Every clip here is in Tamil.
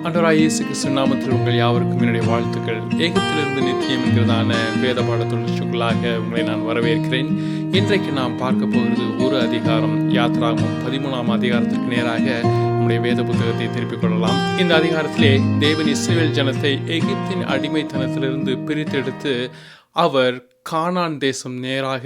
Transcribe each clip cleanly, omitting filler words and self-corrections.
ஆண்டவராகிய இயேசு கிறிஸ்து நாமத்தில் உங்கள் யாவருக்கும் என்னுடைய வாழ்த்துக்கள். ஏகத்திலிருந்து நித்தியம் என்கிறதான வேத பாட தொடர்ச்சிகளாக உங்களை நான் வரவேற்கிறேன். இன்றைக்கு நாம் பார்க்க போகிறது ஒரு அதிகாரம், யாத்ராகமம் 13ஆம் அதிகாரத்திற்கு நேராக நம்முடைய வேத புத்தகத்தை திருப்பிக் கொள்ளலாம். இந்த அதிகாரத்திலே தேவன் இஸ்ரவேல் ஜனத்தை எகிப்தின் அடிமைத்தனத்திலிருந்து பிரித்தெடுத்து அவர் கானான் தேசம் நேராக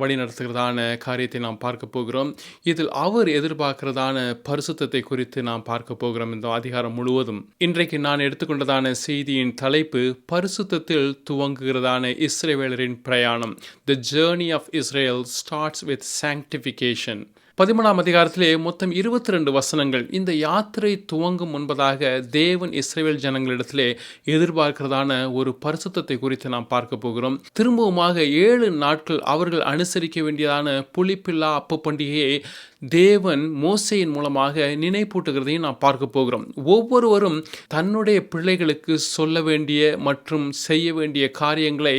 வழி நடத்துகிறதான காரியத்தை நாம் பார்க்க போகிறோம். இதில் அவர் எதிர்பார்க்கிறதான பரிசுத்தத்தை குறித்து நாம் பார்க்க போகிறோம் இந்த அதிகாரம் முழுவதும். இன்றைக்கு நான் எடுத்துக்கொண்டதான செய்தியின் தலைப்பு பரிசுத்தத்தில் துவங்குகிறதான இஸ்ரவேலரின் பிரயாணம். The journey of Israel starts with sanctification. 13ஆம் அதிகாரத்திலே மொத்தம் 22 வசனங்கள். இந்த யாத்திரை துவங்கும் முன்பதாக தேவன் இஸ்ரவேல் ஜனங்களிடத்திலே எதிர்பார்க்கிறதான ஒரு பரிசுத்தத்தை குறித்து நாம் பார்க்க போகிறோம். திரும்பவுமாக 7 நாட்கள் அவர்கள் அனுசரிக்க வேண்டியதான புளிப்பில்லா அப்ப பண்டிகையை தேவன் மோசேயின் மூலமாக நினைப்பூட்டுகிறதையும் நாம் பார்க்க போகிறோம். ஒவ்வொருவரும் தன்னுடைய பிள்ளைகளுக்கு சொல்ல வேண்டிய மற்றும் செய்ய வேண்டிய காரியங்களை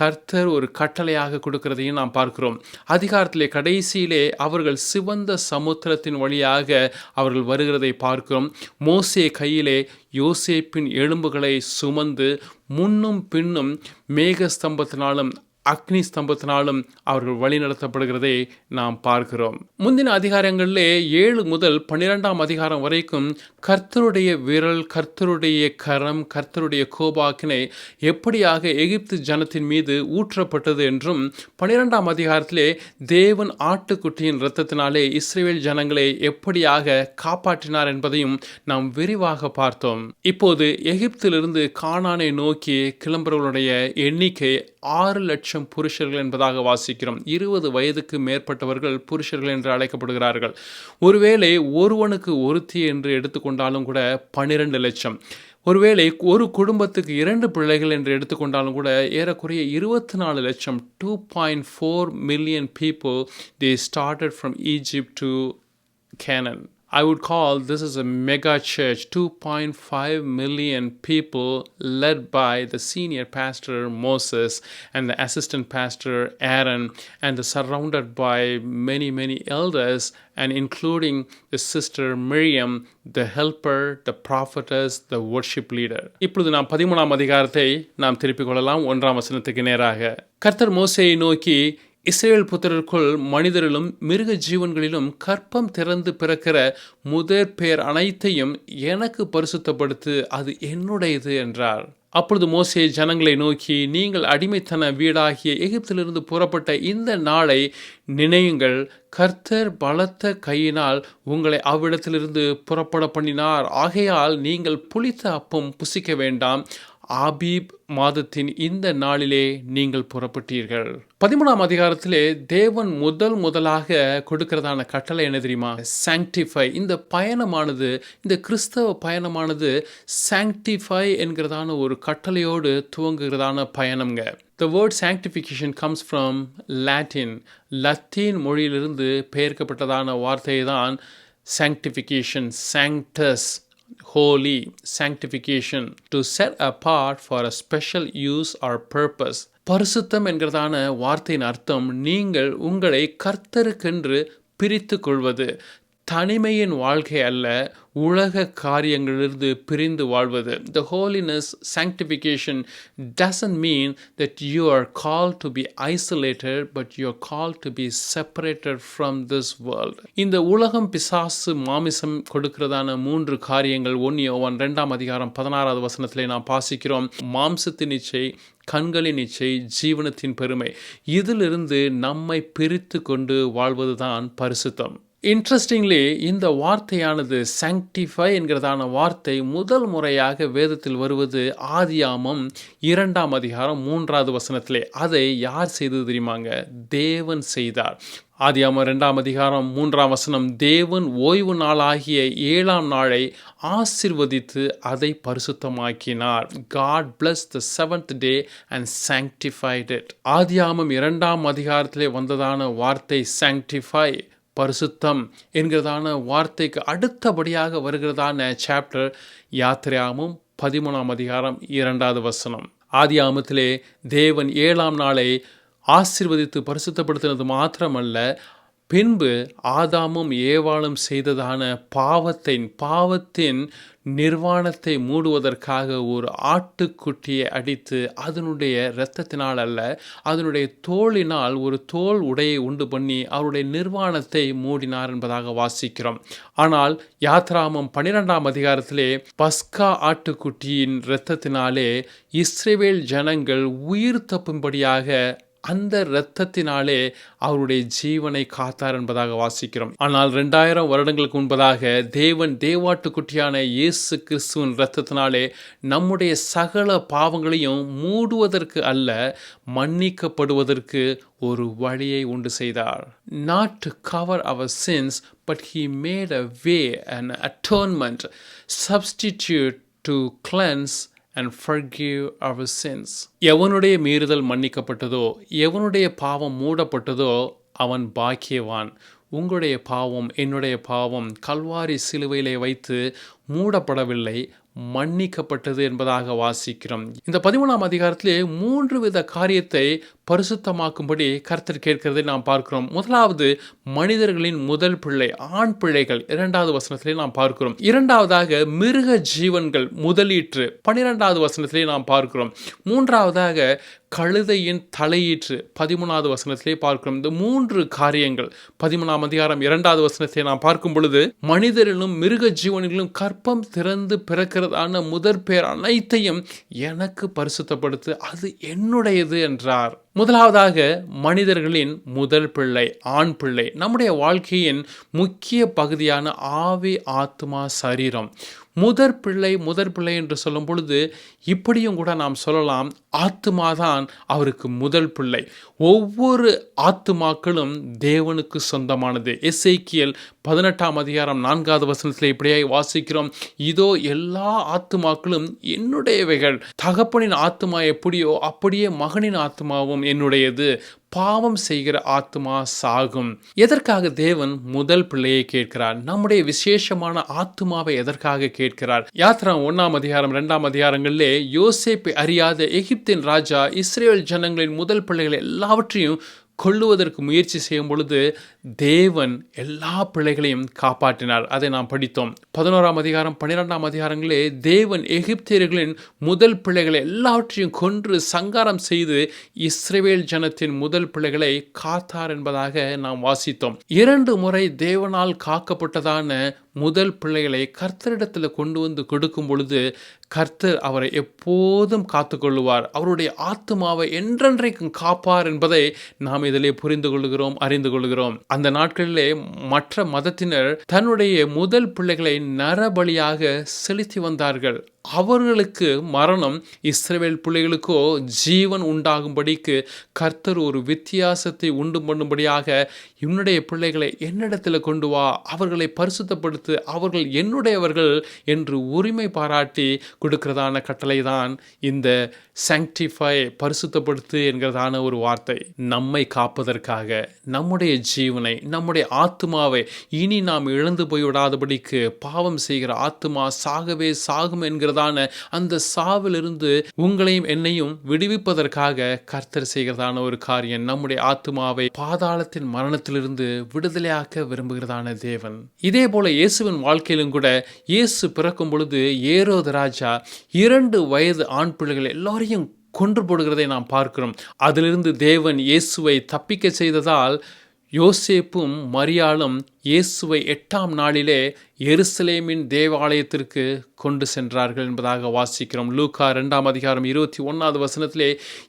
கர்த்தர் ஒரு கட்டளையாக கொடுக்கிறதையும் நாம் பார்க்கிறோம். அதிகாரத்திலே கடைசியிலே அவர்கள் சிவந்த சமுத்திரத்தின் வழியாக அவர்கள் வருகிறதை பார்க்கிறோம். மோசே கையிலே யோசேப்பின் எலும்புகளை சுமந்து முன்னும் பின்னும் மேகஸ்தம்பத்தினாலும் அக்னி ஸ்தம்பத்தினாலும் அவர்கள் வழி நடத்தப்படுகிறதை நாம் பார்க்கிறோம். முந்தின அதிகாரங்களிலே 7 முதல் 12ஆம் அதிகாரம் வரைக்கும் கர்த்தருடைய விரல், கர்த்தருடைய கரம், கர்த்தருடைய கோபாக்கினை எப்படியாக எகிப்து ஜனத்தின் மீது ஊற்றப்பட்டது என்றும், 12ஆம் அதிகாரத்திலே தேவன் ஆட்டுக்குட்டியின் இரத்தத்தினாலே இஸ்ரவேல் ஜனங்களை எப்படியாக காப்பாற்றினார் என்பதையும் நாம் விரிவாக பார்த்தோம். இப்போது எகிப்திலிருந்து கானானை நோக்கி கிளம்புறவர்களுடைய எண்ணிக்கை 6 லட்சம் புருஷர்கள் என்பதாக வாசிக்கிறோம். 20 வயதுக்கு மேற்பட்டவர்கள் புருஷர்கள் என்று அழைக்கப்படுகிறார்கள். ஒருவேளை ஒருவனுக்கு ஒருத்தி என்று எடுத்துக்கொண்டாலும் கூட 12 லட்சம். ஒருவேளை ஒரு குடும்பத்துக்கு 2 பிள்ளைகள் என்று எடுத்துக்கொண்டாலும் கூட ஏறக்குறைய 24 லட்சம். 2.4 million people they started from Egypt to Canaan. I would call this is a mega church. 2.5 million people led by the senior pastor Moses and the assistant pastor Aaron, and surrounded by many elders, and including the sister Miriam, the helper, the prophetess, the worship leader. இப்பொழுது நாம் 13ஆம் அதிகாரத்தை நாம் திருப்பிக் கொள்ளலாம். 1ஆம் வசனத்துக்கு நேராக கர்த்தர் மோசேயை நோக்கி, இஸ்ரவேல் புத்திரருக்குள் மனிதரிலும் மிருக ஜீவன்களிலும் கற்பம் திறந்து பிறக்கிற முதற் பேர் அனைத்தையும் எனக்கு பரிசுத்தப்படுத்து, அது என்னுடையது என்றார். அப்பொழுது மோசே ஜனங்களை நோக்கி, நீங்கள் அடிமைத்தன வீடாகிய எகிப்திலிருந்து புறப்பட்ட இந்த நாளை நினையுங்கள். கர்த்தர் பலத்த கையினால் உங்களை அவ்விடத்திலிருந்து புறப்பட பண்ணினார். ஆகையால் நீங்கள் புளித்த அப்பம் புசிக்க வேண்டாம். ஆபீப் மாதத்தின் இந்த நாளிலே நீங்கள் புறப்பட்டீர்கள். 13ஆம் அதிகாரத்திலே தேவன் முதலாக கொடுக்கிறதான கட்டளை என்ன தெரியுமா? சாங்டிஃபை. இந்த பயணமானது, இந்த கிறிஸ்தவ பயணமானது சாங்டிஃபை என்கிறதான ஒரு கட்டளையோடு துவங்குகிறதான பயணம்ங்க. The word sanctification comes from Latin. Latin மொழியிலிருந்து பெயர்க்கப்பட்டதான வார்த்தை தான் sanctification, sanctus, holy, sanctification, to set apart for a special use or purpose. பரிசுத்தம் என்கிறதான வார்த்தையின் அர்த்தம் நீங்கள் உங்களை கர்த்தருக்கென்று பிரித்து கொள்வது. தனிமையின் வாழ்க்கை அல்ல, உலக காரியங்களிலிருந்து பிரிந்து வாழ்வது. The holiness, sanctification doesn't mean that you are called to be isolated, but you are called to be separated from this world. இந்த உலகம், பிசாசு, மாமிசம் கொடுக்கிறதான 3 காரியங்கள் 1 யோவான் 2ஆம் அதிகாரம் 16வது வசனத்திலே நாம் வாசிக்கிறோம். மாம்சத்தின் இச்சை, கண்களின் இச்சை, ஜீவனத்தின் பெருமை, இதிலிருந்து நம்மை பிரித்து கொண்டு வாழ்வதுதான் பரிசுத்தம். இன்ட்ரெஸ்டிங்லி இந்த வார்த்தையானது சாங்டிஃபை என்கிறதான வார்த்தை முதல் முறையாக வேதத்தில் வருவது ஆதியாமம் 2ஆம் அதிகாரம் 3வது வசனத்திலே. அதை யார் செய்தது தெரியுமாங்க? தேவன் செய்தார். ஆதியாமம் 2ஆம் அதிகாரம் 3ஆம் வசனம், தேவன் ஓய்வு நாளாகிய 7ஆம் நாளை ஆசீர்வதித்து அதை பரிசுத்தமாக்கினார். God blessed the 7th day and sanctified it. ஆதியாமம் 2ஆம் அதிகாரத்திலே வந்ததான வார்த்தை sanctify, பரிசுத்தம் என்கிறதான வார்த்தைக்கு அடுத்தபடியாக வருகிறதான சாப்டர் யாத்திராகமம் 13ஆம் அதிகாரம் 2வது வசனம். ஆதியாகமத்திலே தேவன் 7ஆம் நாளை ஆசீர்வதித்து பரிசுத்தப்படுத்தினது மாத்திரமல்ல, பின்பு ஆதாமும் ஏவாளும் செய்ததான பாவத்தின் நிர்வாணத்தை மூடுவதற்காக ஒரு ஆட்டுக்குட்டியை அடித்து அதனுடைய இரத்தத்தினால் அல்ல, அதனுடைய தோலினால் ஒரு தோல் உடையை உண்டு பண்ணி அவருடைய நிர்வாணத்தை மூடினார் என்பதாக வாசிக்கிறோம். ஆனால் யாத்ராமம் 12ஆம் அதிகாரத்திலே பஸ்கா ஆட்டுக்குட்டியின் இரத்தத்தினாலே இஸ்ரவேல் ஜனங்கள் உயிர் தப்பும்படியாக அந்த இரத்தத்தினாலே அவருடைய ஜீவனை காத்தார் என்பதாக வாசிக்கிறோம். ஆனால் 2000 வருடங்களுக்கு முன்பதாக தேவன் தேவாட்டுக்குட்டியான இயேசு கிறிஸ்துவின் இரத்தத்தினாலே நம்முடைய சகல பாவங்களையும் மூடுவதற்கு அல்ல, மன்னிக்கப்படுவதற்கு ஒரு வழியை உண்டு செய்தார். Not to cover our sins, but he made a way, an atonement, substitute to cleanse and forgive our sins. எவனுடைய மீறுதல் மன்னிக்கப்பட்டதோ, எவனுடைய பாவம் மூடப்பட்டதோ அவன் பாக்கியவான். உங்களுடைய பாவம், என்னுடைய பாவம் கல்வாரி சிலுவையிலே வைத்து மூடப்படவில்லை, மன்னிக்கப்பட்டது என்பதாக வாசிக்கிறோம். இந்த 13ஆம் அதிகாரத்திலே 3 வித காரியத்தை பரிசுத்தமாக்கும்படி கர்த்தர் கேட்கிறதை நாம் பார்க்கிறோம். முதலாவது, மனிதர்களின் முதல் பிள்ளை, ஆண் பிள்ளைகள் 2வது வசனத்திலே நாம் பார்க்கிறோம். இரண்டாவதாக, மிருக ஜீவன்கள் முதலீற்று 12வது வசனத்திலே நாம் பார்க்கிறோம். மூன்றாவதாக, கழுதையின் தலையீற்று 13வது வசனத்திலே பார்க்கிறோம். இந்த 3 காரியங்கள் 13ஆம் அதிகாரம் 2வது வசனத்தை நாம் பார்க்கும் பொழுது, மனிதரிலும் மிருக ஜீவன்களிலும் கற்பம் திறந்து பிறக்கிறதான முதற் பேர் அனைத்தையும் எனக்கு பரிசுத்தப்படுத்து, அது என்னுடையது என்றார். முதலாவதாக, மனிதர்களின் முதல் பிள்ளை, ஆண் பிள்ளை, நம்முடைய வாழ்க்கையின் முக்கிய பகுதியான ஆவி, ஆத்மா, சரீரம். முதற் பிள்ளை என்று சொல்லும் பொழுது இப்படியும் கூட நாம் சொல்லலாம், ஆத்துமாதான் அவருக்கு முதல் பிள்ளை. ஒவ்வொரு ஆத்துமாக்களும் தேவனுக்கு சொந்தமானது. எசேக்கியேல் 18ஆம் அதிகாரம் 4வது வசனத்தில் இப்படியே வாசிக்கிறோம், இதோ எல்லா ஆத்துமாக்களும் என்னுடையவைகள், தகப்பனின் ஆத்துமா எப்படியோ அப்படியே மகனின் ஆத்துமாவும் என்னுடையது, பாவம் செய்கிற ஆத்மா சாகும். எதற்காக தேவன் முதல் பிள்ளையை கேட்கிறார்? நம்முடைய விசேஷமான ஆத்மாவை எதற்காக கேட்கிறார்? யாத்ராகமம் 1ஆம் அதிகாரம் 2ஆம் அதிகாரங்களிலே யோசேப்பை அறியாத எகிப்தின் ராஜா இஸ்ரவேல் ஜனங்களின் முதல் பிள்ளைகளை எல்லாவற்றையும் கொல்லுவதற்கு முயற்சி செய்யும் பொழுது தேவன் எல்லா பிள்ளைகளையும் காப்பாற்றினார். அதை நாம் படித்தோம். 11ஆம் அதிகாரம் 12ஆம் அதிகாரங்களே தேவன் எகிப்தியர்களின் முதல் பிள்ளைகளை எல்லாவற்றையும் கொன்று சங்காரம் செய்து இஸ்ரவேல் ஜனத்தின் முதல் பிள்ளைகளை காத்தார் என்பதாக நாம் வாசித்தோம். 2 முறை தேவனால் காக்கப்பட்டதான முதல் பிள்ளைகளை கர்த்தரிடத்தில் கொண்டு வந்து கொடுக்கும் பொழுது கர்த்தர் அவரை எப்போதும் காத்துக்கொள்ளுவார், அவருடைய ஆத்துமாவை என்றென்றைக்கும் காப்பார் என்பதை நாம் இதிலே புரிந்து கொள்கிறோம், அறிந்து கொள்கிறோம். அந்த நாட்களிலே மற்ற மதத்தினர் தன்னுடைய முதல் பிள்ளைகளை நரபலியாக செலுத்தி வந்தார்கள். அவர்களுக்கு மரணம், இஸ்ரவேல் பிள்ளைகளுக்கோ ஜீவன் உண்டாகும்படிக்கு கர்த்தர் ஒரு வித்தியாசத்தை உண்டு பண்ணும்படியாக என்னுடைய பிள்ளைகளை என்னிடத்தில் கொண்டு வா, அவர்களை பரிசுத்தப்படுத்து, அவர்கள் என்னுடையவர்கள் என்று உரிமை பாராட்டி கொடுக்கிறதான கட்டளை தான் இந்த சாங்டிஃபை, பரிசுத்தப்படுத்து என்கிறதான ஒரு வார்த்தை. நம்மை காப்பதற்காக, நம்முடைய ஜீவனை, நம்முடைய ஆத்துமாவை இனி நாம் இழந்து போய்விடாதபடிக்கு, பாவம் செய்கிற ஆத்துமா சாகவே சாகும் என்கிறதான அந்த சாவிலிருந்து உங்களையும் என்னையும் விடுவிப்பதற்காக கர்த்தர் செய்கிறதான ஒரு காரியம். நம்முடைய ஆத்துமாவை பாதாளத்தின் மரணத்திலிருந்து விடுதலையாக்க விரும்புகிறதான தேவன். இதே போல இயேசுவின் வாழ்க்கையிலும் கூட இயேசு பிறக்கும் பொழுது ஏரோது ராஜா 2 வயது ஆண் பிள்ளைகள் எல்லாரையும் கொன்று போடுகிறதை நாம் பார்க்கிறோம். அதிலிருந்து தேவன் இயேசுவை தப்பிக்க செய்ததால் யோசேப்பும் மரியாளும் இயேசுவை 8ஆம் நாளிலே எருசலேமின் தேவாலயத்திற்கு கொண்டு சென்றார்கள் என்பதாக வாசிக்கிறோம். லூக்கா 2ஆம் அதிகாரம் 21வது வசனத்திலே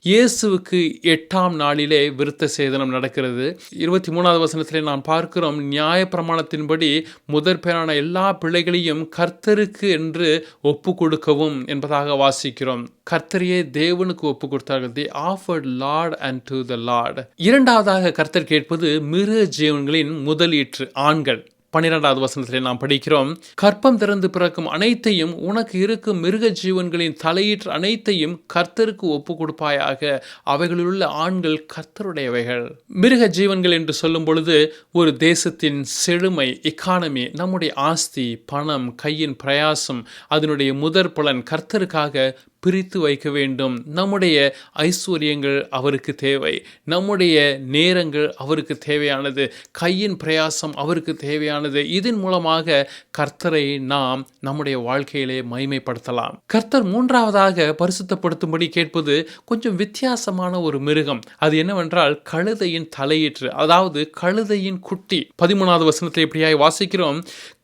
இயேசுவுக்கு 8ஆம் நாளிலே விருத்த சேதனம் நடக்கிறது. 23வது வசனத்திலே நாம் பார்க்கிறோம், நியாயப்பிரமாணத்தின்படி முதற் பேரான எல்லா பிள்ளைகளையும் கர்த்தருக்கு என்று ஒப்பு கொடுக்கவும் என்பதாக வாசிக்கிறோம். கர்த்தரையே தேவனுக்கு ஒப்பு கொடுத்தார்கள். They offered Lord unto the Lord. இரண்டாவதாக கர்த்தர் கேட்பது மிருக ஜீவன்களின் முதலீற்று, ஆண்கள். 12வது வசனத்திலே நாம் படிக்கிறோம், கற்பம் திறந்து பிறக்கும் அனைத்தையும், உனக்கு இருக்கும் மிருக ஜீவன்களின் தலையீற்று அனைத்தையும் கர்த்தருக்கு ஒப்பு கொடுப்பாயாக, அவைகளிலுள்ள ஆண்கள் கர்த்தருடையவைகள். மிருக ஜீவன்கள் என்று சொல்லும் பொழுது ஒரு தேசத்தின் செழுமை, எக்கானமி, நம்முடைய ஆஸ்தி, பணம், கையின் பிரயாசம், அதனுடைய முதற் பலன் கர்த்தருக்காக பிரித்து வைக்க வேண்டும். நம்முடைய ஐஸ்வர்யங்கள் அவருக்கு தேவை, நம்முடைய நேரங்கள் அவருக்கு தேவையானது, கையின் பிரயாசம் அவருக்கு தேவையானது. இதன் மூலமாக கர்த்தரை நாம் நம்முடைய வாழ்க்கையிலே மகிமைப்படுத்தலாம். கர்த்தர் மூன்றாவதாக பரிசுத்தப்படுத்தும்படி கேட்பது கொஞ்சம் வித்தியாசமான ஒரு மிருகம். அது என்னவென்றால் கழுதையின் தலையீற்று, அதாவது கழுதையின் குட்டி. 13வது வசனத்தில் இப்படியாய் வாசிக்கிறோம்,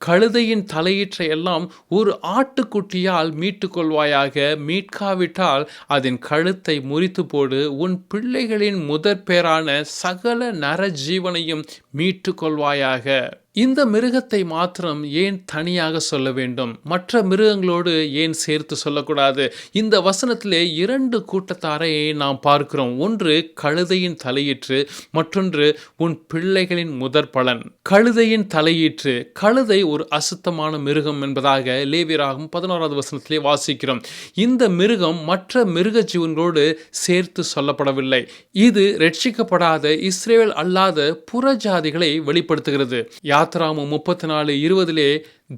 கழுதையின் தலையீற்றை எல்லாம் ஒரு ஆட்டுக்குட்டியால் மீட்டுக் கொள்வாயாக, மீட்காவிட்டால் அதன் கழுத்தை முறித்து போடு, உன் பிள்ளைகளின் முதற் பேரான சகல நர ஜீவனையும் மீட்டு கொள்வாயாக. இந்த மிருகத்தை மாத்திரம் ஏன் தனியாக சொல்ல வேண்டும்? மற்ற மிருகங்களோடு ஏன் சேர்த்து சொல்லக்கூடாது? இந்த வசனத்திலே 2 கூட்டத்தாரை நாம் பார்க்கிறோம். ஒன்று கழுதையின் தலையீற்று, மற்றொன்று உன் பிள்ளைகளின் முதற் பலன். கழுதையின் தலையீற்று, கழுதை ஒரு அசுத்தமான மிருகம் என்பதாக லேவியராகமம் 11வது வசனத்திலே வாசிக்கிறோம். இந்த மிருகம் மற்ற மிருக ஜீவன்களோடு சேர்த்து சொல்லப்படவில்லை. இது ரட்சிக்கப்படாத இஸ்ரவேல் அல்லாத புறஜாதிகளை வெளிப்படுத்துகிறது. யாத்ராகமம் 34:20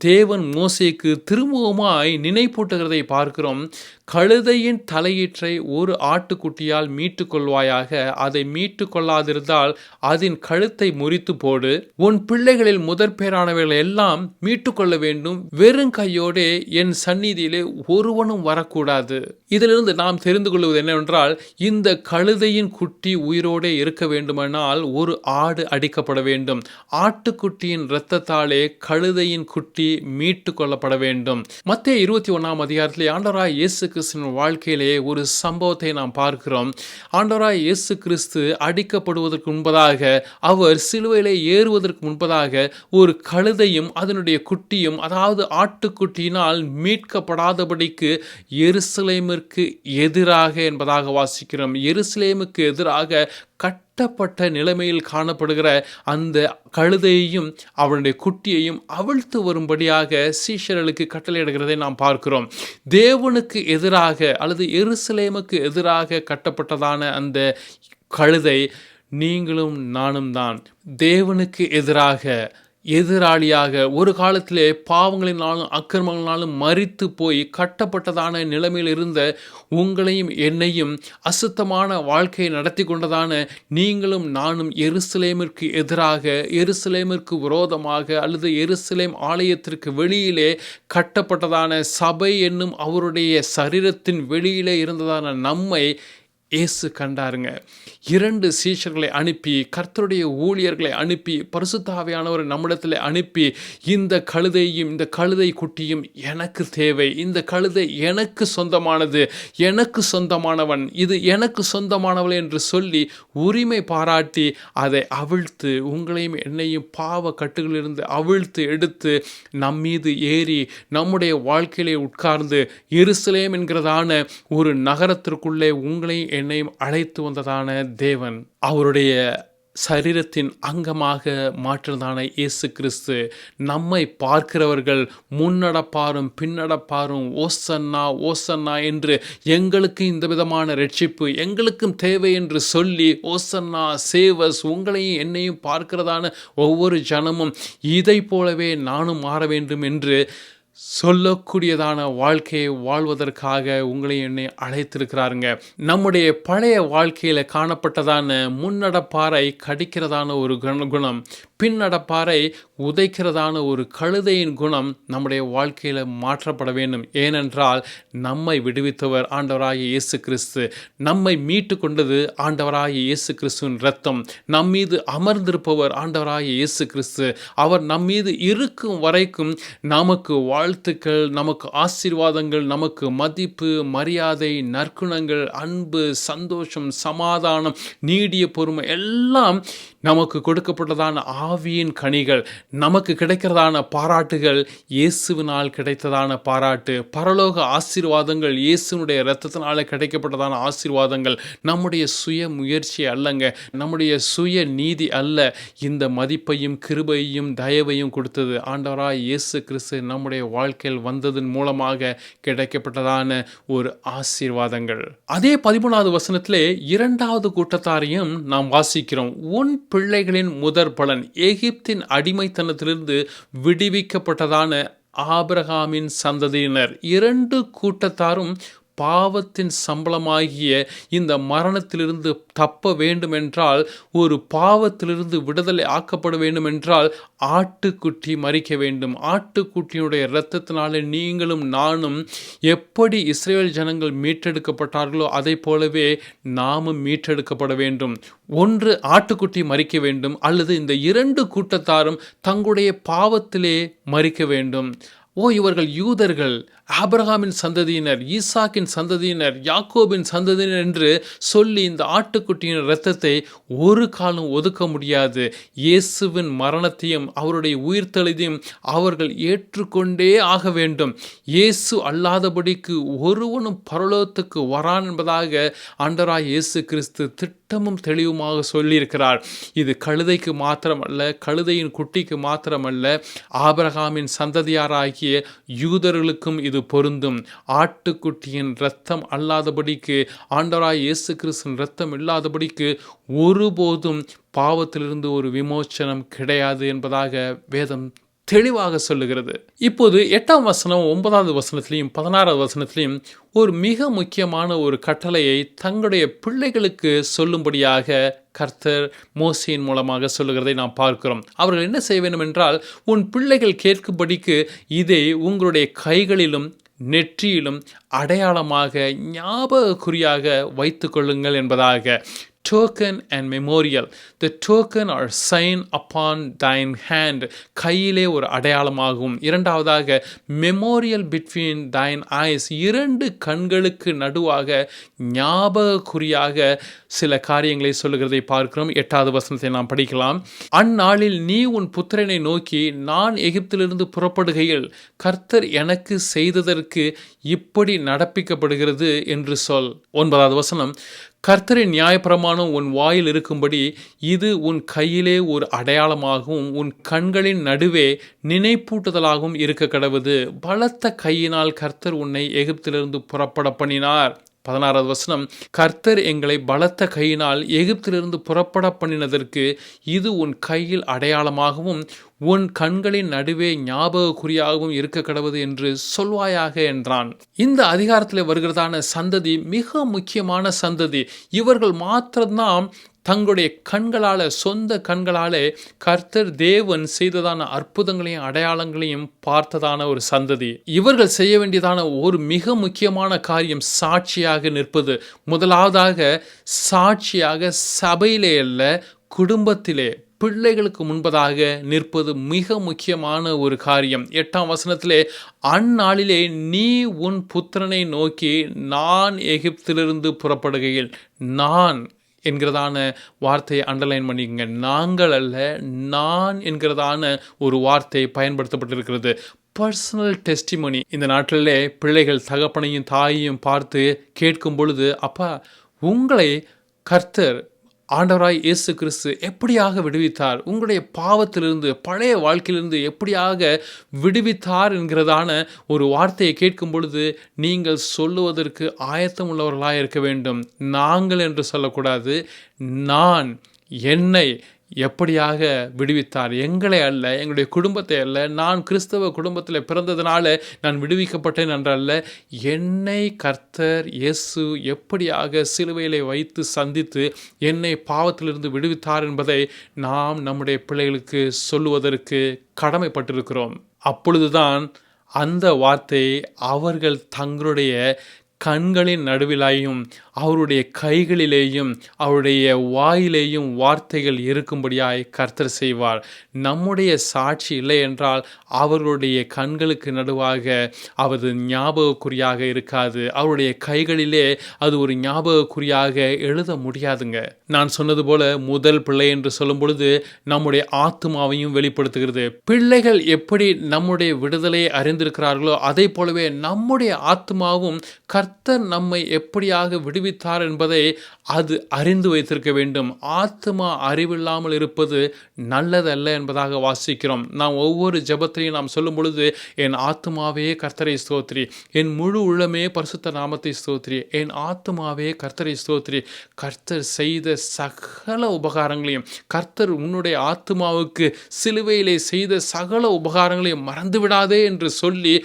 தேவன் மோசேக்கு திரும்பவுமாய் நினைப்பூட்டுகிறதை பார்க்கிறோம். கழுதையின் தலையீற்றை ஒரு ஆட்டுக்குட்டியால் மீட்டு கொள்வாயாக, அதை மீட்டு கொள்ளாதிருந்தால் அதன் கழுத்தை முறித்து போடு, உன் பிள்ளைகளில் முதற் பேரானவர்களை எல்லாம் மீட்டு கொள்ள வேண்டும், வெறும் கையோடே என் சந்நிதியிலே ஒருவனும் வரக்கூடாது. இதிலிருந்து நாம் தெரிந்து கொள்வது என்னவென்றால், இந்த கழுதையின் குட்டி உயிரோடே இருக்க வேண்டுமானால் ஒரு ஆடு அடிக்கப்பட வேண்டும். ஆட்டுக்குட்டியின் இரத்தத்தாலே கழுதையின் குட்டி மீட்டு கொள்ளப்பட வேண்டும். மத்தேயு 21ஆம் அதிகாரத்திலே ஆண்டவராய் இயேசு கிறிஸ்துவின் வாழ்க்கையிலே ஒரு சம்பவத்தை நாம் பார்க்கிறோம். ஆண்டவராய் இயேசு கிறிஸ்து அடிக்கப்படுவதற்கு முன்பதாக, அவர் சிலுவையிலே ஏறுவதற்கு முன்பதாக ஒரு கழுதையும் அதனுடைய குட்டியும், அதாவது ஆட்டுக்குட்டியினால் மீட்கப்படாதபடிக்கு எருசலேமிற்கு எதிராக என்பதாக வாசிக்கிறோம். எருசலேமுக்கு எதிராக கட்டப்பட்ட நிலைமையில் காணப்படுகிற அந்த கழுதையையும் அவனுடைய குட்டியையும் அவிழ்த்து வரும்படியாக சீஷர்களுக்கு கட்டளையிடுகிறதை நாம் பார்க்கிறோம். தேவனுக்கு எதிராக அல்லது எருசலேமுக்கு எதிராக கட்டப்பட்டதான அந்த கழுதை நீங்களும் நானும் தான். தேவனுக்கு எதிராக, எதிராளியாக, ஒரு காலத்திலே பாவங்களினாலும் அக்கிரமங்களினாலும் மரித்து போய் கட்டப்பட்டதான நிலைமையில் இருந்த உங்களையும் என்னையும், அசுத்தமான வாழ்க்கையை நடத்தி கொண்டதான நீங்களும் நானும் எருசலேமிற்கு எதிராக, எருசலேமிற்கு விரோதமாக அல்லது எருசலேம் ஆலயத்திற்கு வெளியிலே கட்டப்பட்டதான சபை என்னும் அவருடைய சரீரத்தின் வெளியிலே இருந்ததான நம்மை இயேசு கண்டாருங்க. 2 சீஷர்களை அனுப்பி, கர்த்தருடைய ஊழியர்களை அனுப்பி, பரிசுத்த ஆவியானவரை நம்மிடத்தில் அனுப்பி, இந்த கழுதையும் இந்த கழுதை குட்டியும் எனக்கு தேவை, இந்த கழுதை எனக்கு சொந்தமானது, எனக்கு சொந்தமானவன், இது எனக்கு சொந்தமானவள் என்று சொல்லி உரிமை பாராட்டி அதை அவிழ்த்து, உங்களையும் என்னையும் பாவ கட்டுகளிலிருந்து அவிழ்த்து எடுத்து நம்மீது ஏறி நம்முடைய வாழ்க்கையிலே உட்கார்ந்து எருசலேம் என்கிறதான ஒரு நகரத்திற்குள்ளே உங்களையும் என்னையும் அழைத்து வந்ததான தேவன், அவருடைய சரீரத்தின் அங்கமாக மாற்றதான இயேசு கிறிஸ்து, நம்மை பார்க்கிறவர்கள் முன்னடப்பாரும் பின்னடப்பாரும் ஓசன்னா ஓசன்னா என்று எங்களுக்கு இந்த விதமான ரட்சிப்பு எங்களுக்கும் தேவை என்று சொல்லி, ஓசன்னா சேவஸ், உங்களையும் என்னையும் பார்க்கிறதான ஒவ்வொரு ஜனமும் இதை போலவே நானும் மாற வேண்டும் என்று சொல்லக்கூடியதான வாழ்க்கையை வாழ்வதற்காக உங்களை என்னை அழைத்திருக்கிறாருங்க. நம்முடைய பழைய வாழ்க்கையில் காணப்பட்டதான முன்னடப்பாறை கடிக்கிறதான ஒரு குணம், பின்னடப்பாறை உதைக்கிறதான ஒரு கழுதையின் குணம் நம்முடைய வாழ்க்கையில் மாற்றப்பட வேண்டும். ஏனென்றால் நம்மை விடுவித்தவர் ஆண்டவராகிய இயேசு கிறிஸ்து, நம்மை மீட்டு கொண்டது ஆண்டவராகிய இயேசு கிறிஸ்துவின் இரத்தம், நம்மீது அமர்ந்திருப்பவர் ஆண்டவராகிய இயேசு கிறிஸ்து. அவர் நம்மீது இருக்கும் வரைக்கும் நமக்கு வாழ்த்துக்கள், நமக்கு ஆசீர்வாதங்கள், நமக்கு மதிப்பு, மரியாதை, நற்குணங்கள், அன்பு, சந்தோஷம், சமாதானம், நீடிய பொறுமை எல்லாம் நமக்கு கொடுக்கப்பட்டதான ஆவியின் கனிகள், நமக்கு கிடைக்கிறதான பாராட்டுகள் இயேசுவினால் கிடைத்ததான பாராட்டு, பரலோக ஆசீர்வாதங்கள் இயேசுனுடைய இரத்தத்தினால கிடைக்கப்பட்டதான ஆசீர்வாதங்கள். நம்முடைய சுய முயற்சி அல்லங்க, நம்முடைய சுய நீதி அல்ல. இந்த மதிப்பையும் கிருபையையும் தயவையும் கொடுத்தது ஆண்டவராய் இயேசு கிறிஸ்து நம்முடைய வாழ்க்கையில் வந்ததன் மூலமாக கிடைக்கப்பட்டதான ஒரு ஆசீர்வாதங்கள். அதே 13வது வசனத்திலே 2வது கூட்டத்தாரையும் நாம் வாசிக்கிறோம். உன் பிள்ளைகளின் முதற் பலன், எகிப்தின் அடிமைத்தனத்திலிருந்து விடுவிக்கப்பட்டதான ஆபிரகாமின் சந்ததியினர். 2 கூட்டத்தாரும் பாவத்தின் சம்பளமாகிய இந்த மரணத்திலிருந்து தப்ப வேண்டுமென்றால், ஒரு பாவத்திலிருந்து விடுதலை ஆக்கப்பட வேண்டுமென்றால் ஆட்டுக்குட்டி மரிக்க வேண்டும். ஆட்டுக்குட்டியினுடைய இரத்தத்தினாலே நீங்களும் நானும் எப்படி இஸ்ரவேல் ஜனங்கள் மீட்டெடுக்கப்பட்டார்களோ அதை போலவே நாமும் மீட்டெடுக்கப்பட வேண்டும். ஒன்று ஆட்டுக்குட்டி மரிக்க வேண்டும், அல்லது இந்த இரண்டு கூட்டத்தாரும் தங்களுடைய பாவத்திலே மரிக்க வேண்டும். இவர்கள் யூதர்கள், ஆபிரகாமின் சந்ததியினர், ஈசாக்கின் சந்ததியினர், யாக்கோபின் சந்ததியினர் என்று சொல்லி இந்த ஆட்டுக்குட்டியின் இரத்தத்தை ஒரு காலம் ஒதுக்க முடியாது. இயேசுவின் மரணத்தையும் அவருடைய உயிர்த்தெழுதலையும் அவர்கள் ஏற்றுக்கொண்டே ஆக வேண்டும். இயேசு அல்லாதபடிக்கு ஒருவனும் பரலோகத்துக்கு வரான் என்பதாக ஆண்டவராய் இயேசு கிறிஸ்து திட்டமும் தெளிவுமாக சொல்லியிருக்கிறார். இது கழுதைக்கு மாத்திரமல்ல, கழுதையின் குட்டிக்கு மாத்திரமல்ல, ஆபிரகாமின் சந்ததியாராகிய யூதர்களுக்கும் இது பொருந்தும். ஆட்டுக்குட்டியின் இரத்தம் அல்லாதபடிக்கு, ஆண்டவராய் இயேசு கிறிஸ்துவின் இரத்தம் இல்லாதபடிக்கு ஒருபோதும் பாவத்திலிருந்து ஒரு விமோச்சனம் கிடையாது என்பதாக வேதம் தெளிவாக சொல்லுகிறது. இப்போது 8ஆம் வசனம் 9வது வசனத்திலையும் 16வது வசனத்திலையும் ஒரு மிக முக்கியமான ஒரு கட்டளையை தங்களுடைய பிள்ளைகளுக்கு சொல்லும்படியாக கர்த்தர் மோசேயின் மூலமாக சொல்லுகிறதை நாம் பார்க்கிறோம். அவர்கள் என்ன செய்ய வேண்டும் என்றால், உன் பிள்ளைகள் கேட்கும்படிக்கு இதை உங்களுடைய கைகளிலும் நெற்றியிலும் அடையாளமாக ஞாபக குறியாக வைத்துக் கொள்ளுங்கள் என்பதாக. Token and memorial. The token or sign upon thine hand. கையிலே ஒரு அடையாளமாகும். இரண்டாவதாக memorial between thine eyes. இரண்டு கண்களுக்கு நடுவாக ஞாபக குறியாக சில காரியங்களை சொல்லுகிறதை பார்க்கிறோம். 8வது வசனத்தை நாம் படிக்கலாம். அந்நாளில் நீ உன் புத்திரனை நோக்கி, நான் எகிப்திலிருந்து புறப்படுகையில் கர்த்தர் எனக்கு செய்ததற்கு இப்படி நடப்பிக்கப்படுகிறது என்று சொல். 9வது வசனம், கர்த்தரின் நியாயப்பிரமாணம் உன் வாயில் இருக்கும்படி இது உன் கையிலே ஒரு அடையாளமாகவும் உன் கண்களின் நடுவே நினைப்பூட்டுதலாகவும் இருக்க கடவுது. பலத்த கையினால் கர்த்தர் உன்னை எகிப்திலிருந்து புறப்பட பண்ணினார். 16வது வசனம், கர்த்தர் எங்களை பலத்த கையினால் எகிப்திலிருந்து புறப்பட பண்ணினதற்கு இது உன் கையில் அடையாளமாகவும் உன் கண்களின் நடுவே ஞாபக குறியாகவும் இருக்க கடவுது என்று சொல்வாயாக என்றான். இந்த அதிகாரத்தில் வருகிறதான சந்ததி மிக முக்கியமான சந்ததி. இவர்கள் மாத்திரம்தான் தங்களுடைய கண்களால், சொந்த கண்களாலே கர்த்தர் தேவன் செய்ததான அற்புதங்களையும் அடையாளங்களையும் பார்த்ததான ஒரு சந்ததி. இவர்கள் செய்ய வேண்டியதான ஒரு மிக முக்கியமான காரியம் சாட்சியாக நிற்பது. முதலாவதாக சாட்சியாக சபையிலே அல்ல, குடும்பத்திலே பிள்ளைகளுக்கு முன்பதாக நிற்பது மிக முக்கியமான ஒரு காரியம். 8ஆம் வசனத்திலே, அந்நாளிலே நீ உன் புத்திரனை நோக்கி, நான் எகிப்திலிருந்து புறப்படுகையில், நான் என்கிறதான வார்த்தையை அண்டர்லைன் பண்ணிக்கங்க. நாங்கள் அல்ல, நான் என்கிறதான ஒரு வார்த்தை பயன்படுத்தப்பட்டிருக்கிறது. Personal testimony. இந்த நாட்டிலே பிள்ளைகள் தகப்பனையும் தாயையும் பார்த்து கேட்கும் பொழுது, அப்பா உங்களை கர்த்தர் ஆண்டவராய் இயேசு கிறிஸ்து எப்படியாக விடுவித்தார், உங்களுடைய பாவத்திலிருந்து, பழைய வாழ்க்கையிலிருந்து எப்படியாக விடுவித்தார் என்கிறதான ஒரு வார்த்தையை கேட்கும் பொழுது நீங்கள் சொல்லுவதற்கு ஆயத்தம் உள்ளவர்களாக இருக்க வேண்டும். நாங்கள் என்று சொல்லக்கூடாது. நான், என்னை எப்படியாக விடுவித்தார், எங்களை அல்ல, எங்களுடைய குடும்பத்தை அல்ல, நான் கிறிஸ்தவ குடும்பத்தில் பிறந்ததுனால நான் விடுவிக்கப்பட்டேன் என்றல்ல, என்னை கர்த்தர் இயேசு எப்படியாக சிலுவையிலே வைத்து சந்தித்து என்னை பாவத்திலிருந்து விடுவித்தார் என்பதை நாம் நம்முடைய பிள்ளைகளுக்கு சொல்லுவதற்கு கடமைப்பட்டிருக்கிறோம். அப்பொழுதுதான் அந்த வார்த்தை அவர்கள் தங்களுடைய கண்களின் நடுவிலாயும் அவருடைய கைகளிலேயும் அவருடைய வாயிலேயும் வார்த்தைகள் இருக்கும்படியாய் கர்த்தர் செய்வார். நம்முடைய சாட்சி இல்லை என்றால் அவர்களுடைய கண்களுக்கு நடுவாக அது ஞாபக குறியாக இருக்காது. அவருடைய கைகளிலே அது ஒரு ஞாபக குறியாக எழுத முடியாதுங்க. நான் சொன்னது போல முதல் பிள்ளை என்று சொல்லும் பொழுது நம்முடைய ஆத்துமாவையும் வெளிப்படுத்துகிறது. பிள்ளைகள் எப்படி நம்முடைய விடுதலையை அறிந்திருக்கிறார்களோ அதை போலவே நம்முடைய ஆத்துமாவும் கர்த்தர் நம்மை எப்படியாக விடுவி விடுவித்தார் என்பதை அது அறிந்து வைத்திருக்க வேண்டும். ஆத்துமா அறிவில்லாமல் இருப்பது நல்லதல்ல என்பதாக வாசிக்கிறோம். நாம் ஒவ்வொரு ஜெபத்திலையும் நாம் சொல்லும் பொழுது, என் ஆத்துமாவே கர்த்தரை ஸ்தோத்திரி, என் முழு உள்ளமே பரிசுத்த நாமத்தை ஸ்தோத்திரி, என் ஆத்துமாவே கர்த்தரை ஸ்தோத்திரி. கர்த்தர் செய்த சகல உபகாரங்களையும், கர்த்தர் உன்னுடைய ஆத்துமாவுக்கு சிலுவையிலே செய்த சகல உபகாரங்களையும் மறந்து விடாதே என்று சொல்லி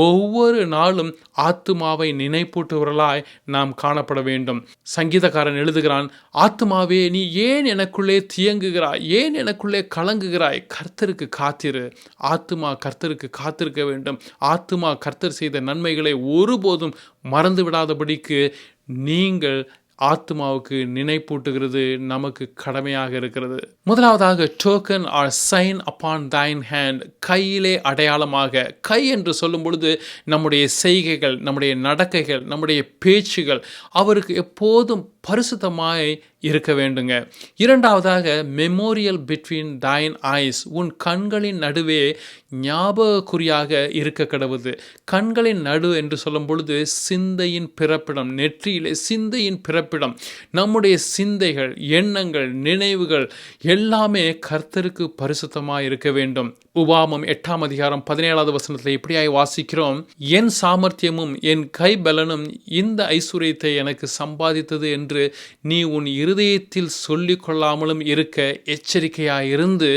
ஒவ்வொரு நாளும் ஆத்துமாவை நினைப்பூட்டுவர்களாய் நாம் காணப்பட வேண்டும். சங்கீதக்காரன் எழுதுகிறான், ஆத்துமாவே நீ ஏன் எனக்குள்ளே தியங்குகிறாய், ஏன் எனக்குள்ளே கலங்குகிறாய்? கர்த்தருக்கு காத்திரு. ஆத்துமா கர்த்தருக்கு காத்திருக்க வேண்டும். ஆத்துமா கர்த்தர் செய்த நன்மைகளை ஒருபோதும் மறந்து விடாதபடிக்கு நீங்கள் ஆத்மாவுக்கு நினைப்பூட்டுகிறது நமக்கு கடமையாக இருக்கிறது. முதலாவதாக token or sign upon thine hand, கையிலே அடையாளமாக. கை என்று சொல்லும் பொழுது நம்முடைய செய்கைகள், நம்முடைய நடக்கைகள், நம்முடைய பேச்சுகள் அவருக்கு எப்போதும் பரிசுத்தமாய் இருக்க வேண்டுங்க. இரண்டாவதாக மெமோரியல் பிட்வீன் thine eyes, உன் கண்களின் நடுவே ஞாபகக்குறியாக இருக்க கடவுது. கண்களின் நடு என்று சொல்லும் பொழுது சிந்தையின் பிறப்பிடம், நெற்றியிலே சிந்தையின் பிறப்பிடம். நம்முடைய சிந்தைகள், எண்ணங்கள், நினைவுகள் எல்லாமே கர்த்தருக்கு பரிசுத்தமாய் இருக்க வேண்டும். உபாகமம் 8:17 இப்படியாய் வாசிக்கிறோம், என் சாமர்த்தியமும் என் கைபலனும் இந்த ஐஸ்வர்யத்தை எனக்கு சம்பாதித்தது என்று நீ உன் இருதயத்தில் சொல்லிக் கொள்ளாமலும் இருக்க எச்சரிக்கையாயிருந்து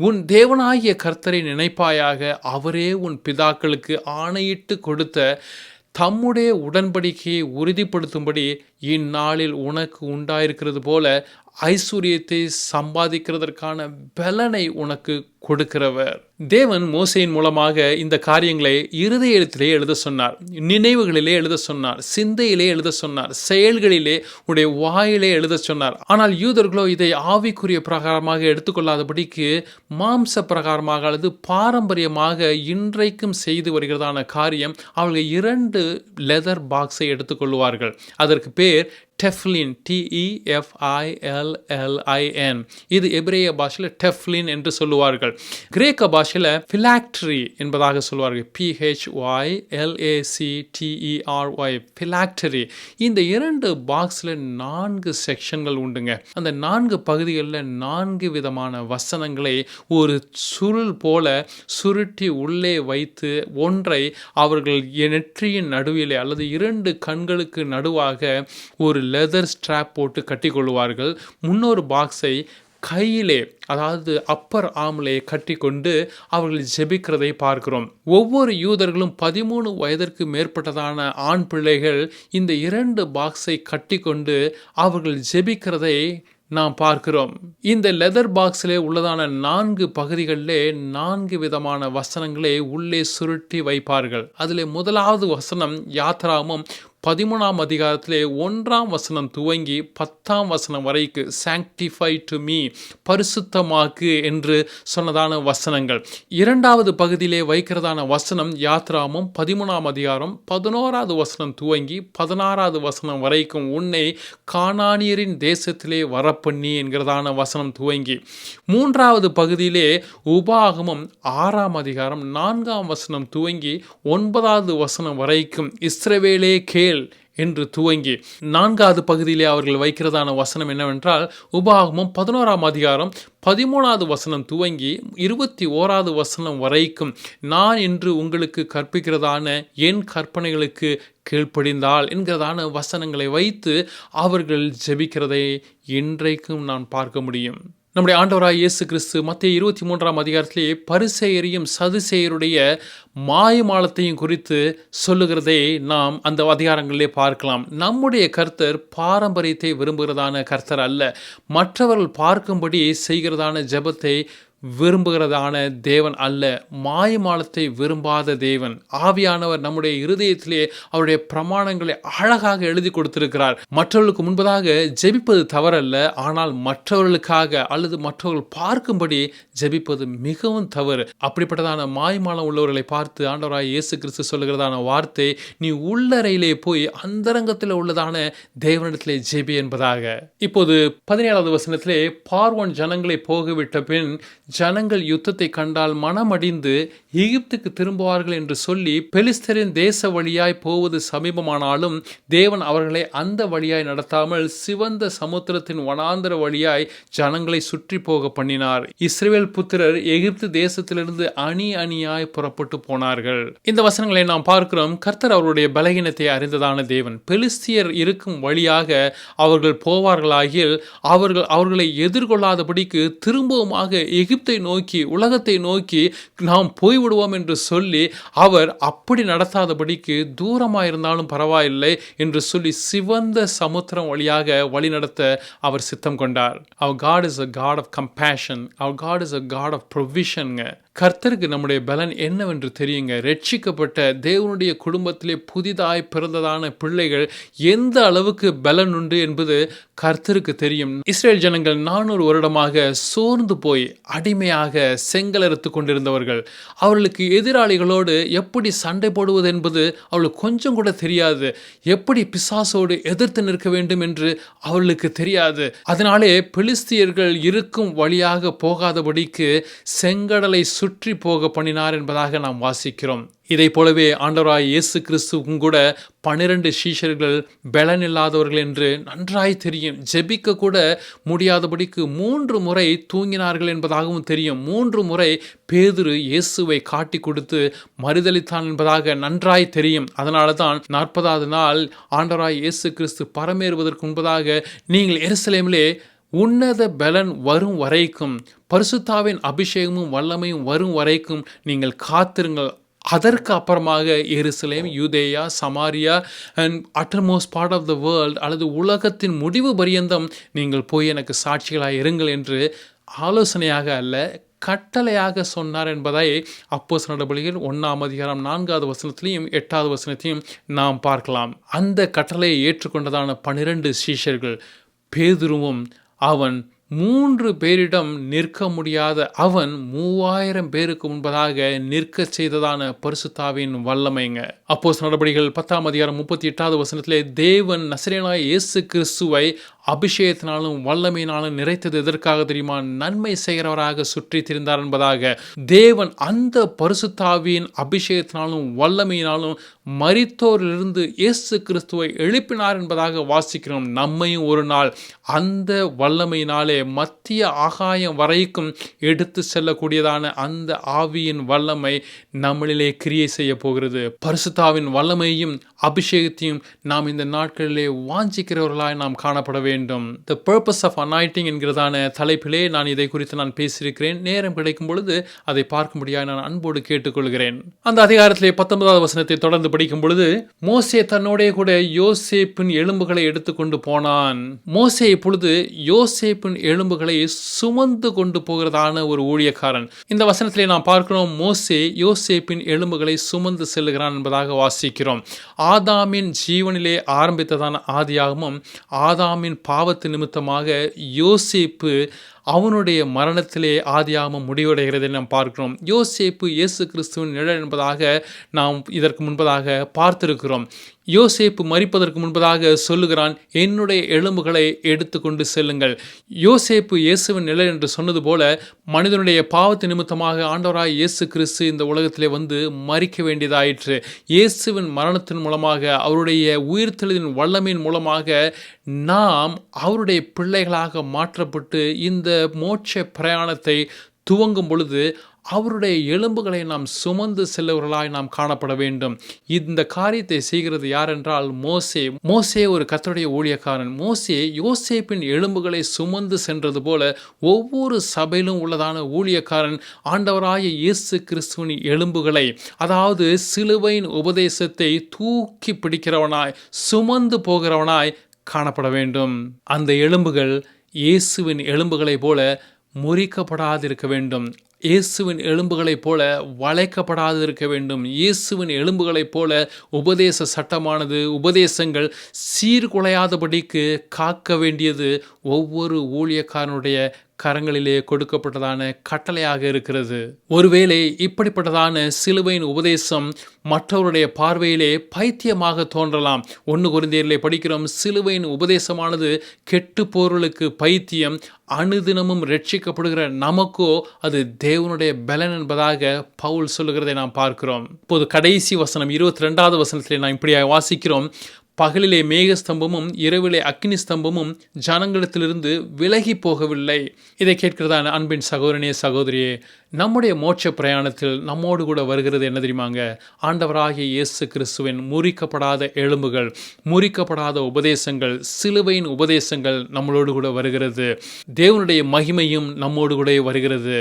உன் தேவனாகிய கர்த்தரை நினைப்பாயாக. அவரே உன் பிதாக்களுக்கு ஆணையிட்டு கொடுத்த தம்முடைய உடன்படிக்கையை உறுதிப்படுத்தும்படி இந்நாளில் உனக்கு உண்டாயிருக்கிறது போல ஐஸ்வர்யத்தை சம்பாதிக்கிறதற்கான பலனை உனக்கு கொடுக்கிறவர். தேவன் மோசேயின் மூலமாக இந்த காரியங்களை இருதயத்திலே எழுத சொன்னார், நினைவுகளிலே எழுத சொன்னார், சிந்தையிலே எழுத சொன்னார், செயல்களிலே உடைய வாயிலே எழுத சொன்னார். ஆனால் யூதர்களோ இதை ஆவிக்குரிய பிரகாரமாக எடுத்துக்கொள்ளாதபடிக்கு மாம்ச பிரகாரமாக அல்லது பாரம்பரியமாக இன்றைக்கும் செய்து வருகிறதான காரியம், அவர்கள் 2 லெதர் பாக்ஸை எடுத்துக்கொள்வார்கள். அதற்கு பேர் டெஃப்லின், TEFILLIN. இது எபிரேய பாஷையில் டெஃப்லின் என்று சொல்லுவார்கள். கிரேக்க பாஷையில் பிலாக்டரி என்பதாக சொல்வார்கள், PHYLACTERY, பிலாக்டரி. இந்த 2 பாக்ஸில் 4 செக்ஷன்கள் உண்டுங்க. அந்த 4 பகுதிகளில் 4 விதமான வசனங்களை ஒரு சுருள் போல சுருட்டி உள்ளே வைத்து ஒன்றை அவர்கள் நெற்றியின் நடுவிலே அல்லது 2 கண்களுக்கு நடுவாக ஒரு லெதர் ஸ்ட்ராப் போட்டு கட்டி கொள்வார்கள். முன்னொரு பாக்ஸை கையிலே, அதாவது அப்பர் ஆம்லே கட்டி கொண்டு அவர்கள் ஜெபிக்கிறதை பார்க்கிறோம். ஒவ்வொரு யூதர்களும் 13 வயதிற்கு மேற்பட்டதான ஆண் பிள்ளைகள் இந்த 2 பாக்ஸை கட்டி கொண்டு அவர்கள் ஜெபிக்கிறதை நாம் பார்க்கிறோம். இந்த லெதர் பாக்ஸிலே உள்ளதான 4 பகுதிகளிலே 4 விதமான வசனங்களை உள்ளே சுருட்டி வைப்பார்கள். அதிலே முதலாவது வசனம் யாத்ராகமம் 13ஆம் அதிகாரத்திலே 1ஆம் வசனம் துவங்கி 10ஆம் வசனம் வரைக்கு sanctify to me, பரிசுத்தமாக்கு என்று சொன்னதான வசனங்கள். 2வது பகுதியிலே வைக்கிறதான வசனம் யாத்ராகமம் 13ஆம் அதிகாரம் 11வது வசனம் துவங்கி 16வது வசனம் வரைக்கும், உன்னை கானானியரின் தேசத்திலே வரப்பண்ணி என்கிறதான வசனம் துவங்கி. 3வது பகுதியிலே உபாகமம் 6ஆம் அதிகாரம் 4ஆம் வசனம் துவங்கி 9வது வசனம் வரைக்கும் இஸ்ரவேலே கேள் என்று துவங்கி. 4வது பகுதியிலே அவர்கள் வைக்கிறதான வசனம் என்னவென்றால் உபாகமம் 11ஆம் அதிகாரம் 13வது வசனம் துவங்கி 21வது வசனம் வரைக்கும், நான் இன்று உங்களுக்கு கற்பிக்கிறதான என் கற்பனைகளுக்கு கீழ்ப்படிந்தால் என்கிறதான வசனங்களை வைத்து அவர்கள் ஜெபிக்கிறதை இன்றைக்கும் நான் பார்க்க முடியும். நம்முடைய ஆண்டவராய் இயேசு கிறிஸ்து மத்தேயு 23ஆம் அதிகாரத்திலே பரிசேயரையும் சதுசேயருடைய மாயமாலத்தையும் குறித்து சொல்லுகிறதை நாம் அந்த அதிகாரங்களிலே பார்க்கலாம். நம்முடைய கர்த்தர் பாரம்பரியத்தை விரும்புகிறதான கர்த்தர் அல்ல, மற்றவர்கள் பார்க்கும்படி செய்கிறதான ஜெபத்தை விரும்புகிறதான தேவன் அல்ல, மாயமாலத்தை விரும்பாத தேவன். ஆவியானவர் நம்முடைய இருதயத்திலே அவருடைய பிரமாணங்களை அழகாக எழுதி கொடுத்திருக்கிறார். மற்றவர்களுக்கு முன்பதாக ஜெபிப்பது தவறல்ல, ஆனால் மற்றவர்களுக்காக அல்லது மற்றவர்கள் பார்க்கும்படி ஜெபிப்பது மிகவும் தவறு. அப்படிப்பட்டதான மாயமாலம் உள்ளவர்களை பார்த்து ஆண்டவராய் இயேசு கிறிஸ்து சொல்லுகிறதான வார்த்தை, நீ உள்ளறையிலே போய் அந்தரங்கத்தில் உள்ளதான தேவனிடத்திலே ஜெபி என்பதாக. இப்போது 17வது வசனத்திலே, பார்வோன் ஜனங்களை போகவிட்ட பின் ஜனங்கள் யுத்தத்தை கண்டால் மனமடிந்து எகிப்துக்கு திரும்புவார்கள் என்று சொல்லி பெலிஸ்தரின் தேச வழியாய் போவது சமீபமானாலும் தேவன் அவர்களை அந்த வழியாய் நடத்தாமல் சிவந்த சமுத்திரத்தின் வனாந்தர வழியாய் ஜனங்களை சுற்றி போக பண்ணினார். இஸ்ரவேல் புத்திரர் எகிப்து தேசத்திலிருந்து அணி அணியாய் புறப்பட்டு போனார்கள். இந்த வசனங்களை நாம் பார்க்கிறோம். கர்த்தர் அவருடைய பலகீனத்தை அறிந்ததான தேவன். பெலிஸ்தியர் இருக்கும் வழியாக அவர்கள் போவார்களாகில் அவர்களை எதிர்கொள்ளாதபடிக்கு திரும்பவுமாக எகிப்தை நோக்கி உலகத்தை நோக்கி நாம் போய்விடுவோம் என்று சொல்லி அவர் அப்படி நடத்தாதபடிக்கு தூரமாயிருந்தாலும் பரவாயில்லை என்று சொல்லி சிவந்த சமுத்திரம் வழியாக வழி நடத்த அவர் சித்தம் கொண்டார். Our God is a God of compassion. Our God is a God of provision. கர்த்தருக்கு நம்முடைய பலன் என்னவென்று தெரியுங்க. ரட்சிக்கப்பட்ட தேவனுடைய குடும்பத்திலே புதிதாய் பிறந்ததான பிள்ளைகள் எந்த அளவுக்கு பலன் உண்டு என்பது கர்த்தருக்கு தெரியும். இஸ்ரேல் ஜனங்கள் 400 வருடமாக சோர்ந்து போய் அடிமையாக செங்கலறுத்து கொண்டிருந்தவர்கள். அவர்களுக்கு எதிராளிகளோடு எப்படி சண்டை போடுவது என்பது அவளுக்கு கொஞ்சம் கூட தெரியாது. எப்படி பிசாசோடு எதிர்த்து நிற்க வேண்டும் என்று அவர்களுக்கு தெரியாது. அதனாலே பெலிஸ்தியர்கள் இருக்கும் வழியாக போகாதபடிக்கு செங்கடலை சுற்றி போக பண்ணினார் என்பதாக நாம் வாசிக்கிறோம். இதை போலவே ஆண்டவராய் இயேசு கிறிஸ்துவும் கூட 12 சீஷர்கள் பலன் இல்லாதவர்கள் என்று நன்றாய் தெரியும். ஜெபிக்க கூட முடியாதபடிக்கு 3 முறை தூங்கினார்கள் என்பதாகவும் தெரியும். 3 முறை பேதுரு இயேசுவை காட்டி கொடுத்து மறுதலித்தான் என்பதாக நன்றாய் தெரியும். அதனால தான் 40வது நாள் ஆண்டவராய் இயேசு கிறிஸ்து பரமேறுவதற்கு முன்பதாக நீங்கள் எருசலேமிலே உன்னத பலன் வரும் வரைக்கும், பரிசுத்தாவின் அபிஷேகமும் வல்லமையும் வரும் வரைக்கும் நீங்கள் காத்திருங்கள். அதற்கு அப்புறமாக Jerusalem, Judea, Samaria and uttermost part of the world அல்லது உலகத்தின் முடிவு பரியந்தம் நீங்கள் போய் எனக்கு சாட்சிகளாக இருங்கள் என்று ஆலோசனையாக அல்ல கட்டளையாக சொன்னார் என்பதை அப்போஸ்தலர் நடபடிகள் 1ஆம் அதிகாரம் 4வது வசனத்திலையும் 8வது வசனத்தையும் நாம் பார்க்கலாம். அந்த கட்டளையை ஏற்றுக்கொண்டதான 12 சீஷர்கள் பேதுருவும் அவன் 3 பேரிடம் நிற்க முடியாத அவன் 3000 பேருக்கு முன்பதாக நிற்க செய்ததான பரிசுத்தாவின் வல்லமைங்க. அப்போஸ்தலர் நடபடிகள் 10ஆம் அதிகாரம் 38வது வசனத்திலே தேவன் நசரேயனாகிய இயேசு கிறிஸ்துவை அபிஷேகத்தினாலும் வல்லமையினாலும் நிறைத்தது எதற்காக தெரியுமா? நன்மை செய்கிறவராக சுற்றி திரிந்தார் என்பதாக. தேவன் அந்த பரிசுத்தாவின் அபிஷேகத்தினாலும் வல்லமையினாலும் மரித்தோரிலிருந்து இயேசு கிறிஸ்துவை எழுப்பினார் என்பதாக வாசிக்கிறோம். நம்மையும் ஒரு நாள் அந்த வல்லமையினாலே மத்திய ஆகாயம் வரைக்கும் எடுத்து செல்லக்கூடியதான அந்த ஆவியின் வல்லமை நம்மளிலே கிரியை செய்ய போகிறது. பரிசுத்தாவின் வல்லமையும் அபிஷேகத்தையும் நாம் இந்த நாட்களிலே வாஞ்சிக்கிறவர்களாய் நாம் காணப்பட வேண்டும். The purpose of anointing என்கிறதான தலைப்பிலே நான் இதை குறித்து நான் பேசியிருக்கிறேன். நேரம் கிடைக்கும் பொழுது அதை பார்க்கும்படியாக நான் அன்போடு கேட்டுக்கொள்கிறேன். அந்த அதிகாரத்திலே 19வது வசனத்தை தொடர்ந்து படிக்கும் பொழுது, மோசே தன்னோடே கூட யோசேப்பின் எலும்புகளை எடுத்துக்கொண்டு போனான். மோசே இப்பொழுது யோசேப்பின் எலும்புகளை சுமந்து கொண்டு போகிறதான ஒரு ஊழியக்காரன். இந்த வசனத்திலே நாம் பார்க்கிறோம், மோசே யோசேப்பின் எலும்புகளை சுமந்து செல்லுகிறான் என்பதாக வாசிக்கிறோம். ஆதாமின் ஜீவனிலே ஆரம்பித்ததான ஆதியாகமம் ஆதாமின் பாவத்து நிமித்தமாக யோசேப்பு அவனுடைய மரணத்திலே ஆதியாகமம் முடிவடைகிறதை நாம் பார்க்கிறோம். யோசேப்பு இயேசு கிறிஸ்துவின் நிழல் என்பதாக நாம் இதற்கு முன்பதாக பார்த்திருக்கிறோம். யோசேப்பு மரிப்பதற்கு முன்பதாக சொல்லுகிறான், என்னுடைய எலும்புகளை எடுத்துக்கொண்டு செல்லுங்கள். யோசேப்பு இயேசுவின் நிழல் என்று சொன்னது போல மனிதனுடைய பாவத்து நிமித்தமாக ஆண்டவராய் இயேசு கிறிஸ்து இந்த உலகத்திலே வந்து மரிக்க வேண்டியதாயிற்று. இயேசுவின் மரணத்தின் மூலமாக அவருடைய உயிர்த்தெழுதலின் வல்லமையின் மூலமாக நாம் அவருடைய பிள்ளைகளாக மாற்றப்பட்டு இந்த மோட்ச பிரயாணத்தை துவங்கும் பொழுது அவருடைய எலும்புகளை நாம் சுமந்து செல்லவர்களாய் நாம் காணப்பட வேண்டும். இந்த காரியத்தை செய்கிறது யார் என்றால் மோசே. மோசே ஒரு கர்த்தருடைய ஊழியக்காரன். மோசே யோசேப்பின் எலும்புகளை சுமந்து சென்றது போல ஒவ்வொரு சபையிலும் உள்ளதான ஊழியக்காரன் ஆண்டவராய இயேசு கிறிஸ்துவின் எலும்புகளை, அதாவது சிலுவையின் உபதேசத்தை தூக்கி பிடிக்கிறவனாய் சுமந்து போகிறவனாய் காணப்பட வேண்டும். அந்த எலும்புகள் இயேசுவின் எலும்புகளைப் போல முறிக்கப்படாதிருக்க வேண்டும். இயேசுவின் எலும்புகளைப் போல வளைக்கப்படாதிருக்க வேண்டும். இயேசுவின் எலும்புகளைப் போல உபதேச சட்டமானது, உபதேசங்கள் சீர்குலையாதபடிக்கு காக்க வேண்டியது ஒவ்வொரு ஊழியக்காரனுடைய கரங்களிலே கொடுக்கப்பட்டதான கட்டளையாக இருக்கிறது. ஒருவேளை இப்படிப்பட்டதான சிலுவையின் உபதேசம் மற்றவருடைய பார்வையிலே பைத்தியமாக தோன்றலாம். 1 கொரிந்தியரிலே படிக்கிறோம், சிலுவையின் உபதேசமானது கெட்டு போர்களுக்கு பைத்தியம், அனுதினமும் ரட்சிக்கப்படுகிற நமக்கோ அது தேவனுடைய பலன் என்பதாக பவுல் சொல்லுகிறதை நாம் பார்க்கிறோம். இப்போது கடைசி வசனம் 22வது வசனத்திலே நாம் இப்படியாக வாசிக்கிறோம், பகலிலே மேகஸ்தம்பமும் இரவிலே அக்கினி ஸ்தம்பமும் ஜனங்களிடத்திலிருந்து விலகி போகவில்லை. இதை கேட்கிறதான அன்பின் சகோதரனே சகோதரியே, நம்முடைய மோட்ச பிரயாணத்தில் நம்மோடு கூட வருகிறது என்ன தெரியுமாங்க? ஆண்டவராகிய இயேசு கிறிஸ்துவின் முறிக்கப்படாத எலும்புகள், முறிக்கப்படாத உபதேசங்கள், சிலுவையின் உபதேசங்கள் நம்மளோடு கூட வருகிறது. தேவனுடைய மகிமையும் நம்மோடு கூட வருகிறது.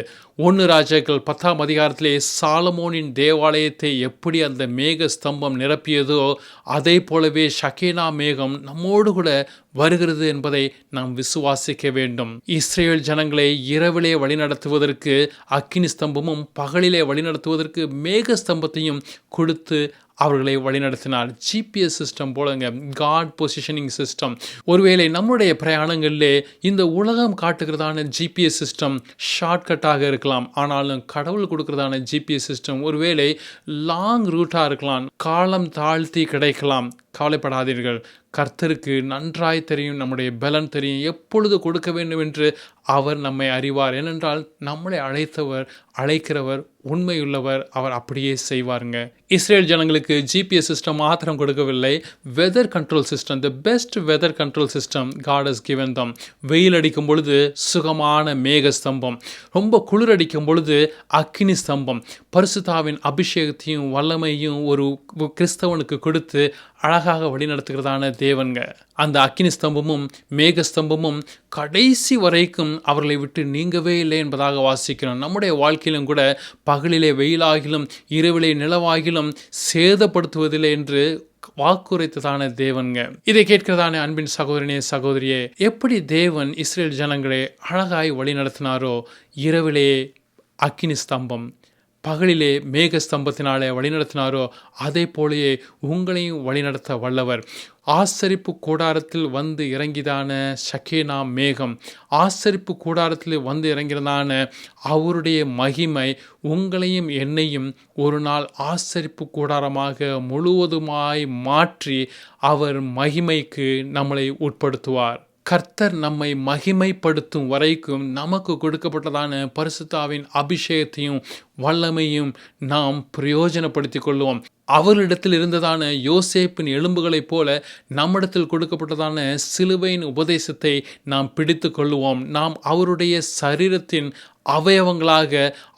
1 ராஜாக்கள் 10ஆம் அதிகாரத்திலே சாலமோனின் தேவாலயத்தை எப்படி அந்த மேக ஸ்தம்பம் நிரப்பியதோ அதே போலவே ஷக்கேனா மேகம் நம்மோடு கூட வருகிறது என்பதை நாம் விசுவாசிக்க வேண்டும். இஸ்ரேல் ஜனங்களை இரவிலே வழிநடத்துவதற்கு அக்கினி ஸ்தம்பமும் பகலிலே வழிநடத்துவதற்கு மேக ஸ்தம்பத்தையும் கொடுத்து அவர்களை வழிநடத்தினார். GPS சிஸ்டம் போலங்க, காட் பொசிஷனிங் சிஸ்டம். ஒருவேளை நம்முடைய பிரயாணங்களிலே இந்த உலகம் காட்டுகிறதான GPS சிஸ்டம் ஷார்ட்கட்டாக இருக்கலாம். ஆனாலும் கடவுள் கொடுக்கிறதான GPS சிஸ்டம் ஒருவேளை லாங் ரூட்டாக இருக்கலாம், காலம் தாழ்த்தி கிடைக்கலாம். கவலைப்படாதீர்கள், கர்த்தருக்கு நன்றாய் தெரியும், நம்முடைய பலன் தெரியும், எப்பொழுது கொடுக்க வேண்டும் என்று அவர் நம்மை அறிவார். ஏனென்றால் நம்மளை அழைக்கிறவர் உண்மையுள்ளவர், அவர் அப்படியே செய்வாருங்க. இஸ்ரேல் ஜனங்களுக்கு GPS சிஸ்டம் மாத்திரம் கொடுக்கவில்லை, weather control system, the best weather control system God has given them. வெயில் அடிக்கும் பொழுது சுகமான மேக ஸ்தம்பம், ரொம்ப குளிர் அடிக்கும் பொழுது அக்கினி ஸ்தம்பம், பரிசுத்தாவின் அபிஷேகத்தையும் வல்லமையும் ஒரு கிறிஸ்தவனுக்கு கொடுத்து அழகாக வழிநடத்துகிறதான தேவன்க. அந்த அக்கினி ஸ்தம்பமும் மேக ஸ்தம்பமும் கடைசி வரைக்கும் அவர்களை விட்டு நீங்கவே இல்லை என்பதாக வாசிக்கிறோம். நம்முடைய வாழ்க்கையிலும் கூட பகலிலே வெயிலாகிலும் இரவிலே நிலவாகிலும் சேதப்படுத்துவதில்லை என்று வாக்குரைத்ததான தேவன்க. இதை கேட்கிறதான அன்பின் சகோதரனே சகோதரியே, எப்படி தேவன் இஸ்ரேல் ஜனங்களை அழகாய் வழி நடத்தினாரோ, இரவிலே அக்கினி ஸ்தம்பம், பகலிலே மேக ஸ்தம்பத்தினாலே வழிநடத்தினாரோ அதே போலேயே உங்களையும் வழிநடத்த வல்லவர். ஆசரிப்பு கூடாரத்தில் வந்து இறங்கிதான ஷக்கேனா மேகம், ஆசரிப்பு கூடாரத்தில் வந்து இறங்கிறதான அவருடைய மகிமை உங்களையும் என்னையும் ஒரு நாள் ஆசரிப்பு கூடாரமாக முழுவதுமாய் மாற்றி அவர் மகிமைக்கு நம்மளை உட்படுத்துவார். கர்த்தர் நம்மை மகிமைப்படுத்தும் வரைக்கும் நமக்கு கொடுக்கப்பட்டதான பரிசுத்தாவின் அபிஷேகத்தையும் வல்லமையும் நாம் பிரயோஜனப்படுத்திக் கொள்வோம். அவரிடத்தில் இருந்ததான யோசேப்பின் எலும்புகளைப் போல நம்மிடத்தில் கொடுக்கப்பட்டதான சிலுவையின் உபதேசத்தை நாம் பிடித்து கொள்வோம். நாம் அவருடைய சரீரத்தின் அவயவங்களாக,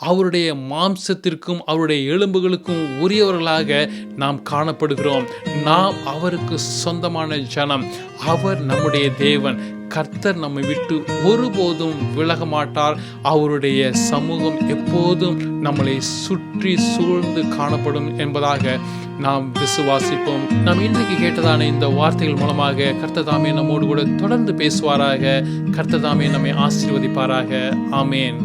அவருடைய மாம்சத்திற்கும் அவருடைய எலும்புகளுக்கும் உரியவர்களாக நாம் காணப்படுகிறோம். நாம் அவருக்கு சொந்தமான ஜனம், அவர் நம்முடைய தேவன். கர்த்தர் நம்மை விட்டு ஒருபோதும் விலக மாட்டார். அவருடைய சமூகம் எப்போதும் நம்மளை சுற்றி சூழ்ந்து காணப்படும் என்பதாக நாம் விசுவாசிப்போம். நாம் இன்றைக்கு கேட்டதான இந்த வார்த்தைகள் மூலமாக கர்த்தர் தாமே நம்மோடு கூட தொடர்ந்து பேசுவாராக. கர்த்தர் தாமே நம்மை ஆசீர்வதிப்பாராக. ஆமேன்.